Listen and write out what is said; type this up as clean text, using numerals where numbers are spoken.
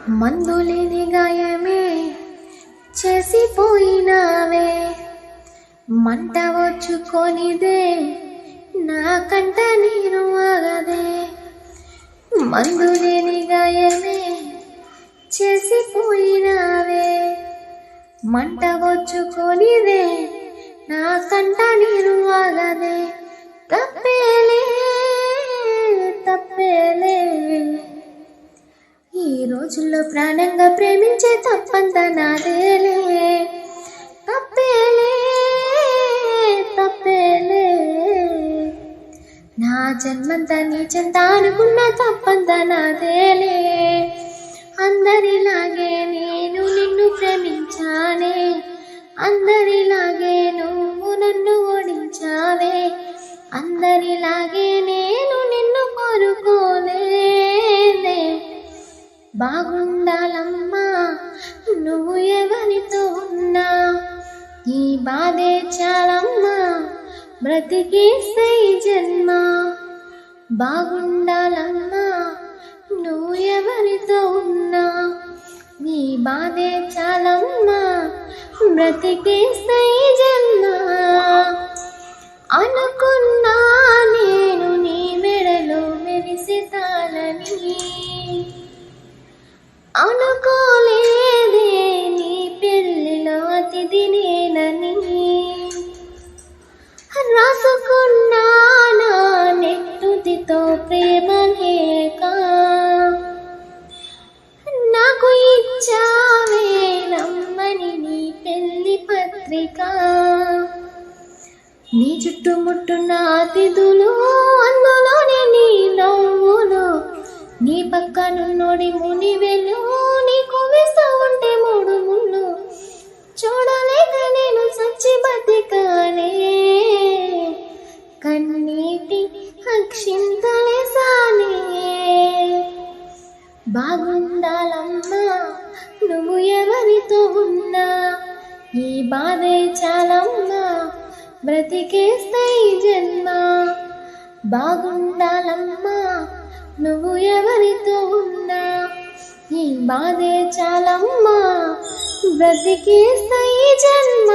మందులేని గాయమే చేసిపోయినావే, మంట వచ్చుకొనిదే నా కంట నీరు ఆగదే. మందులేని గాయమే చేసిపోయినావే, మంట వచ్చుకొనిదే నా కంట నీరు ఆగదే. తప్పేలే తప్పేలే, ఈ రోజుల్లో ప్రాణంగా ప్రేమించే తప్పంతా నాదేలే. తప్పేలే తప్పేలే, నా జన్మంతా నీ చెంత అనుకున్న తప్పంతా నాదేలే. అందరిలాగే నేను నిన్ను ప్రేమించానే, అందరిలాగే నువ్వు నన్ను ఓడించావే. అందరిలాగే నేను నిన్ను కోరుకోలేదే. బాగుండాలమ్మా నువ్వు ఎవరితో ఉన్నా, ఈ బాధే చాలమ్మా బ్రతికేసే జన్మ. బాగుండాలమ్మా నువ్వు ఎవరితో ఉన్నా, నీ బాధే చాలమ్మా బ్రతికేసే జన్మ. అనుకున్నా నేను నీ మెడలో మెరిసితాలని, అనుకోలేదే నీ పెళ్ళిలో అతిథి నేనని. రాసుకున్నానా నెట్టుదితో ప్రేమ లేక, నాకు ఇచ్చావే రమ్మని నీ పెళ్లి పత్రిక. నీ చుట్టుముట్టున్న అతిథులు, అందులోనే నీ నవ్వులు, నీ పక్కనున్నోడి మునివెలు, నీకు వేస్తూ ఉంటే మూడు ముళ్ళు. చూడలేక నేను సచ్చి బతికానే, కన్నీటి అక్షింతలేసానే. బాగుండాలమ్మా నువ్వు ఎవరితో ఉన్నా, ఈ బాధే చాలమ్మా బ్రతికేస్తే జన్మ. బాగుండాలమ్మా నువ్వు ఎవరితో ఉన్నా, ఈ బాధే చాలమ్మా బ్రతికేస్తే జన్మ.